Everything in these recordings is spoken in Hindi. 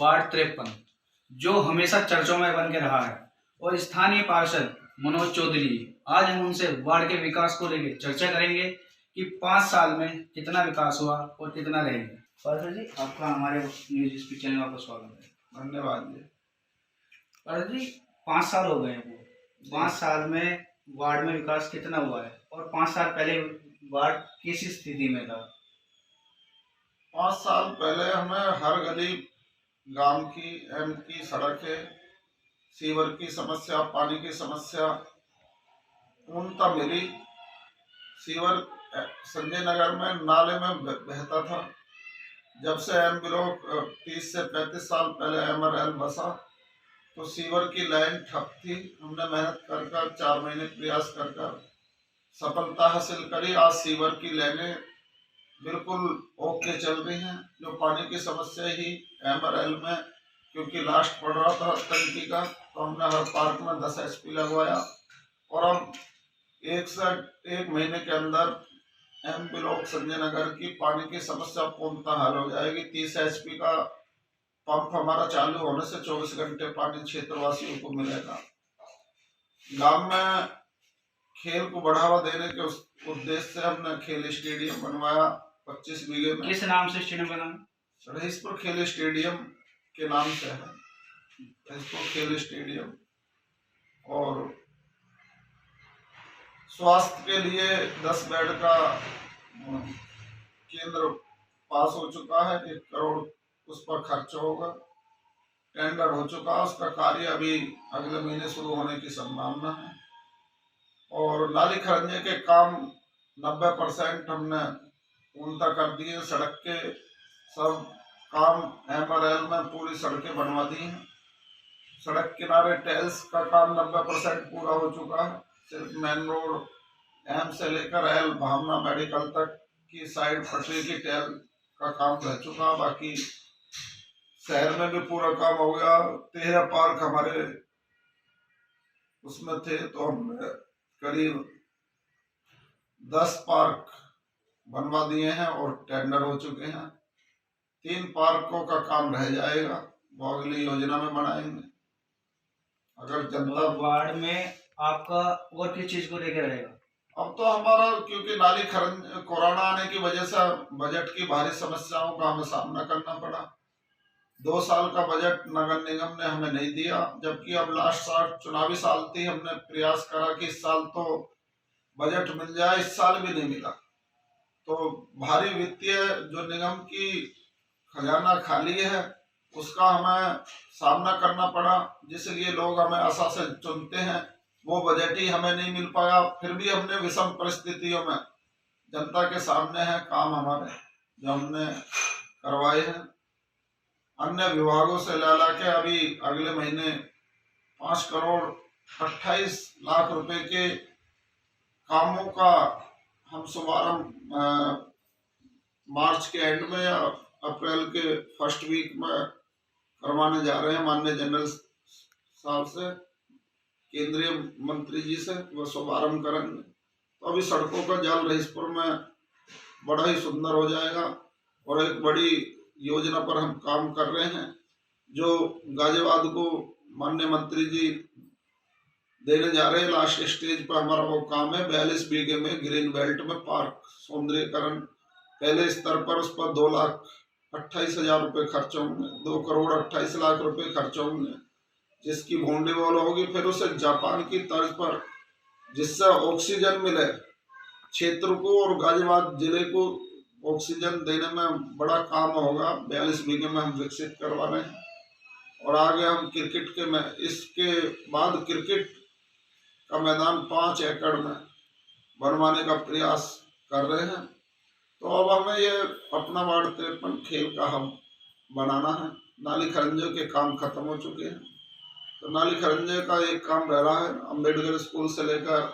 वार्ड 53 जो हमेशा चर्चों में बन के रहा है और स्थानीय पार्षद मनोज चौधरी, आज हम उनसे वार्ड के विकास को लेकर चर्चा करेंगे कि 5 साल में कितना विकास हुआ और कितना रहेगा। पार्षद जी, आपका हमारे न्यूज स्पीड चैनल में आपका स्वागत है। धन्यवाद जी। पार्षद जी, 5 साल हो गए हैं, 5 साल में वार्ड में विकास कितना हुआ है और 5 साल पहले वार्ड किस स्थिति में था? 5 साल पहले हमें हर गली गांव की एम की सड़कें, सीवर की समस्या, पानी की समस्या पूर्णतः मिली। सीवर संजय नगर में नाले में बहता था। जब से एम ब्लॉक 30 से 35 साल पहले MRL बसा तो सीवर की लाइन ठप थी। हमने मेहनत कर 4 महीने प्रयास कर सफलता हासिल करी। आज सीवर की लाइनें बिल्कुल ओके चल रही हैं। जो पानी की समस्या ही MRL में, क्योंकि लास्ट पड़ रहा था टंकी का, तो हमने हर पार्क में 10 HP लगवाया और अब 1 महीने के अंदर एम ब्लॉक संजय नगर की पानी की समस्या पूर्णतः हल हो जाएगी। 30 HP का पंप हमारा चालू होने से 24 घंटे पानी क्षेत्रवासियों को मिलेगा। गांव में खेल को बढ़ावा देने के उद्देश्य से हमने खेल स्टेडियम बनवाया 25 बीघे में। किस नाम से स्टेडियम बना? रहीसपुर खेल स्टेडियम के नाम से है, रहीसपुर खेल स्टेडियम। और स्वास्थ्य के लिए 10 बेड का केंद्र पास हो चुका है। 1 करोड़ उस पर खर्च होगा। टेंडर हो चुका है, उसका कार्य अभी अगले महीने शुरू होने की संभावना है। और नाली खरंजे के काम 90% हमने पूर्णतः कर दिए। सड़क के सब काम MRL में पूरी सड़कें बनवा दी हैं। सड़क किनारे टाइल्स का काम 90% पूरा हो चुका है। सिर्फ मेन रोड M से लेकर L भावना मेडिकल तक की साइड पटरी की टाइल का काम रह चुका। बाकी शहर में भी पूरा काम हो गया। 13 पार्क हमारे उसमें थे, तो हमने करीब 10 पार्क बनवा दिए हैं और टेंडर हो चुके हैं। 3 पार्कों का काम रह जाएगा, वो अगली योजना में बनाएंगे। अगर जनता वार्ड में आपका और किस चीज को लेकर रहेगा? अब तो हमारा, क्योंकि नाली खरंज कोरोना आने की वजह से बजट की भारी समस्याओं का हमें सामना करना पड़ा। 2 साल का बजट नगर निगम ने हमें नहीं दिया, जबकि अब लास्ट साल चुनावी साल थी। हमने प्रयास करा कि इस साल तो बजट मिल जाए, इस साल भी नहीं मिला। तो भारी वित्तीय जो निगम की खजाना खाली है उसका हमें सामना करना पड़ा, जिसलिए लोग हमें आशा से चुनते हैं। वो बजट ही हमें नहीं मिल पाया। फिर भी हमने विषम परिस्थितियों में जनता के सामने है काम हमारे जो हमने करवाए हैं। अन्य विभागों से ला के अभी अगले महीने 5 करोड़ 28 लाख रुपए के कामों का हम शुभारंभ मार्च के एंड में या अप्रैल के फर्स्ट वीक में करवाने जा रहे हैं। माननीय जनरल साहब से, केंद्रीय मंत्री जी से वो शुभारंभ करेंगे। तो अभी सड़कों का जाल रहीसपुर में बड़ा ही सुंदर हो जाएगा। और एक बड़ी योजना पर हम काम कर रहे हैं जो गाजियाबाद को माननीय मंत्री जी देने जा रहे हैं। लास्ट स्टेज पर हमारा वो काम है। 42 बीघे में ग्रीन बेल्ट में पार्क सौंदर्यकरण पहले स्तर पर, उस पर 2,28,000 रुपये खर्च होंगे। 2 करोड़ 28 लाख रुपए खर्च होंगे, जिसकी बाउंड्री वॉल होगी। फिर उसे जापान की तर्ज पर, जिससे ऑक्सीजन मिले क्षेत्र को और गाजियाबाद जिले को ऑक्सीजन देने में बड़ा काम होगा। 42 बीघे में हम विकसित करवा रहे हैं। और आगे हम क्रिकेट के में, इसके बाद क्रिकेट का मैदान 5 एकड़ में बनवाने का प्रयास कर रहे हैं। तो अब हमें ये अपना वार्ड 53 खेल का हम बनाना है। नाली खरंजे के काम खत्म हो चुके हैं, तो नाली खरंजे का एक काम रह रहा है। अम्बेडकर स्कूल से लेकर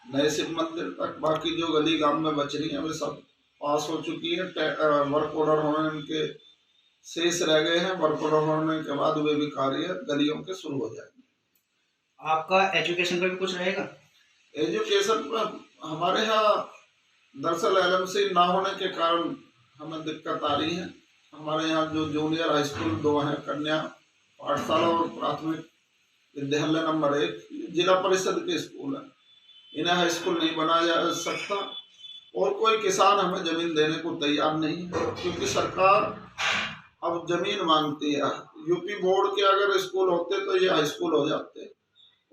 नए शिव मंदिर तक बाकी जो गली गांव में बच रही है वे सब पास हो चुकी है। वर्क ऑर्डर होने उनके शेष रह गए हैं। वर्क ऑर्डर होने के बाद वे भी कार्य गलियों के शुरू हो जाएंगे। आपका एजुकेशन पर भी कुछ रहेगा? एजुकेशन पर हमारे यहाँ दरअसल LMC ना होने के कारण हमें दिक्कत आ रही है। हमारे यहाँ जो जूनियर हाई स्कूल 2 हैं, कन्या पाठशाला और प्राथमिक विद्यालय नंबर 1, जिला परिषद के स्कूल है। इन्हें हाई स्कूल नहीं बनाया जा सकता और कोई किसान हमें जमीन देने को तैयार नहीं है, क्योंकि सरकार अब जमीन मांगती है। यूपी बोर्ड के अगर स्कूल होते तो ये हाई स्कूल हो जाते,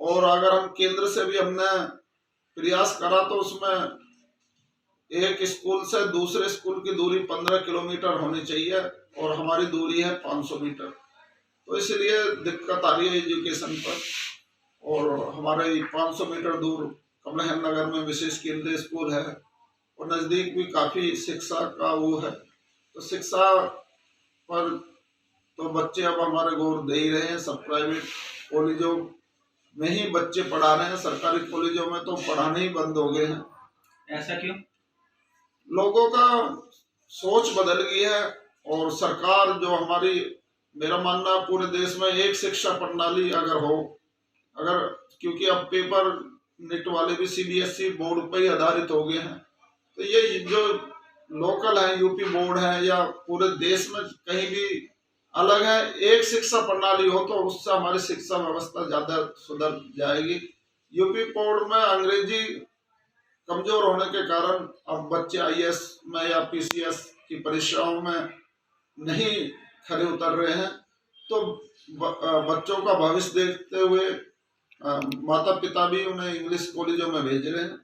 और अगर हम केंद्र से भी हमने प्रयास करा तो उसमें एक स्कूल से दूसरे स्कूल की दूरी 15 किलोमीटर होनी चाहिए और हमारी दूरी है 500 मीटर। तो इसलिए दिक्कत आ रही है एजुकेशन पर। और हमारे 500 मीटर दूर कमलहन नगर में विशेष केंद्रीय स्कूल है और नज़दीक भी काफ़ी शिक्षा का वो है। तो शिक्षा पर तो बच्चे अब हमारे गौर दे ही रहे हैं। सब प्राइवेट कॉलेजों में ही बच्चे पढ़ा रहे हैं, सरकारी कॉलेजों में तो पढ़ाने ही बंद हो गए हैं। ऐसा क्यों? लोगों का सोच बदल गई है और सरकार जो हमारी, मेरा मानना पूरे देश में एक शिक्षा प्रणाली अगर हो, अगर, क्योंकि अब पेपर नेट वाले भी सीबीएसई बोर्ड पर ही आधारित हो गए हैं, तो ये जो लोकल है यूपी बोर्ड है या पूरे देश में कहीं भी अलग है, एक शिक्षा प्रणाली हो तो उससे हमारी शिक्षा व्यवस्था ज्यादा सुधर जाएगी। यूपी बोर्ड में अंग्रेजी कमजोर होने के कारण अब बच्चे आईएएस में या पीसीएस की परीक्षाओं में नहीं खरे उतर रहे हैं। तो बच्चों का भविष्य देखते हुए माता पिता भी उन्हें इंग्लिश कॉलेजों में भेज रहे हैं।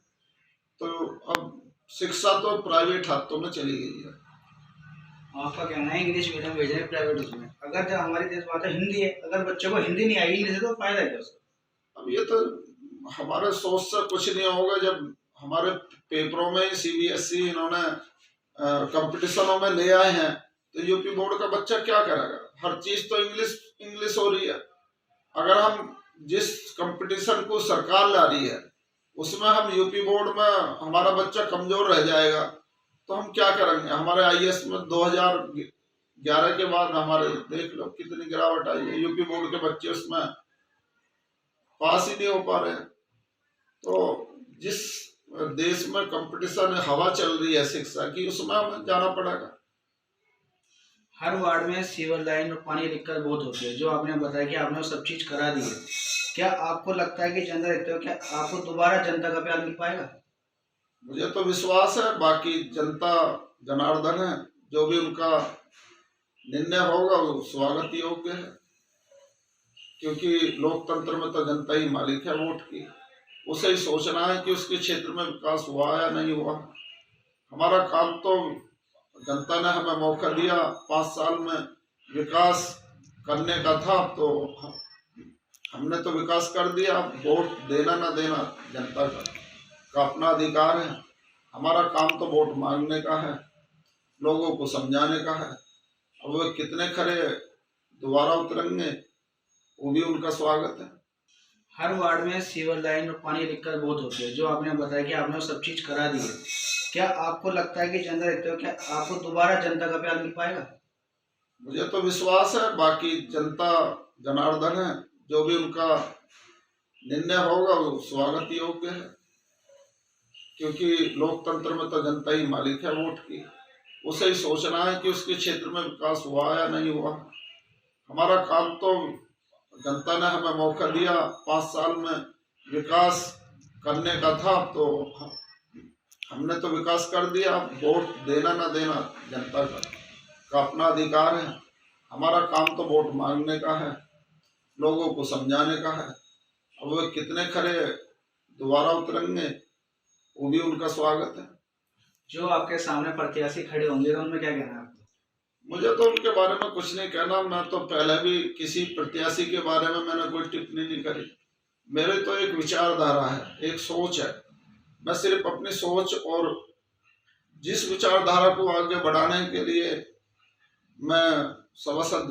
तो अब शिक्षा तो प्राइवेट हाथों में चली गई है। आपका कहना है इंग्लिश मीडियम भेज रहे हैं प्राइवेट उसमें, अगर जब हमारी देशभाषा हिंदी है, अगर बच्चों को हिंदी नहीं आएगी इंग्लिश तो फायदा क्या उसका? अब ये तो हमारे सोच से कुछ नहीं होगा। जब हमारे पेपरों में सीबीएसई इन्होंने कंपटीशनों में ले आए हैं तो यूपी बोर्ड का बच्चा क्या करेगा? हर चीज तो इंग्लिश हो रही है। अगर हम जिस कंपटीशन को सरकार ला रही है उसमें हम यूपी बोर्ड में हमारा बच्चा कमजोर रह जाएगा तो हम क्या करेंगे? हमारे आईएएस में 2011 के बाद हमारे देख लो कितनी गिरावट आई है। यूपी बोर्ड के बच्चे उसमें पास ही नहीं हो पा रहे हैं। तो जिस देश में कंपटीशन हवा चल रही है शिक्षा की, उसमें हमें जाना पड़ेगा। हर वार्ड में सीवर लाइन और पानी की दिक्कत बहुत होती है, जो आपने बताया कि आपने वो सब चीज करा दी है। क्या आपको लगता है कि जनता देखते हो क्या आपको दोबारा जनता का प्यार मिल पाएगा? मुझे तो विश्वास है, बाकी जनता जनार्दन है, जो भी उनका निर्णय होगा वो स्वागत योग्य है, क्योंकि लोकतंत्र में तो जनता ही मालिक है वोट की। उसे ही सोचना है कि उसके क्षेत्र में विकास हुआ या नहीं हुआ। हमारा काम तो जनता ने हमें मौका दिया 5 साल में विकास करने का था, तो हमने तो विकास कर दिया। वोट देना ना देना जनता का अपना अधिकार है। हमारा काम तो वोट मांगने का है, लोगों को समझाने का है। अब वे कितने खरे दोबारा उतरेंगे वो भी उनका स्वागत है। हर वार्ड में सीवर लाइन और पानी की दिक्कत बहुत होती है, जो आपने बताया कि आपने वो सब चीज करा दी है। क्या आपको लगता है कि जनता देखते हो क्या आपको दोबारा जनता का प्यार मिल पाएगा? मुझे तो विश्वास है, बाकी जनता जनार्दन है, जो भी उनका निर्णय होगा वो स्वागत योग्य है, क्योंकि लोकतंत्र में तो जनता ही मालिक है वोट की। उसे ही सोचना है कि उसके क्षेत्र में विकास हुआ या नहीं हुआ। हमारा काम तो जनता ने हमें मौका दिया 5 साल में विकास करने का था, तो हमने तो विकास कर दिया। वोट देना ना देना जनता का अपना अधिकार है। हमारा काम तो वोट मांगने का है, लोगों को समझाने का है। अब वे कितने खरे दोबारा उतरेंगे वो भी उनका स्वागत है। जो आपके सामने प्रत्याशी खड़े होंगे तो उनमें क्या कहना है आपको? मुझे तो उनके बारे में कुछ नहीं कहना। मैं तो पहले भी किसी प्रत्याशी के बारे में मैंने कोई टिप्पणी नहीं करी। मेरे तो एक विचारधारा है, एक सोच है। मैं सिर्फ अपनी सोच और जिस विचारधारा को आगे बढ़ाने के लिए मैं सभासद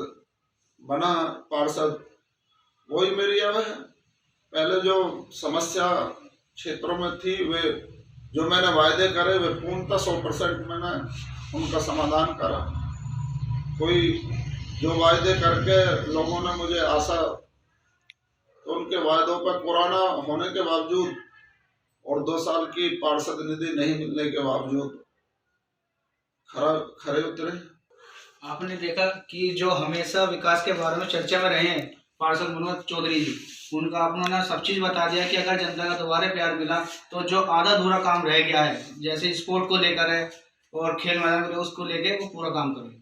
बना, पार्षद, वही मेरी अब है। पहले जो समस्या क्षेत्रों में थी, वे जो मैंने वायदे करे वे पूर्णतः 100% मैंने उनका समाधान करा। कोई जो वायदे करके लोगों ने मुझे आशा, तो उनके वायदों पर कोरोना होने के बावजूद और 2 साल की पार्षद निधि नहीं मिलने के बावजूद खरे उतरे। आपने देखा कि जो हमेशा विकास के बारे में चर्चा में रहे हैं पार्षद मनोज चौधरी जी, उनका उन्होंने सब चीज बता दिया कि अगर जनता का दोबारा प्यार मिला तो जो आधा अधूरा काम रह गया है, जैसे स्पोर्ट को लेकर है और खेल मैदान को उसको लेकर वो पूरा काम करें।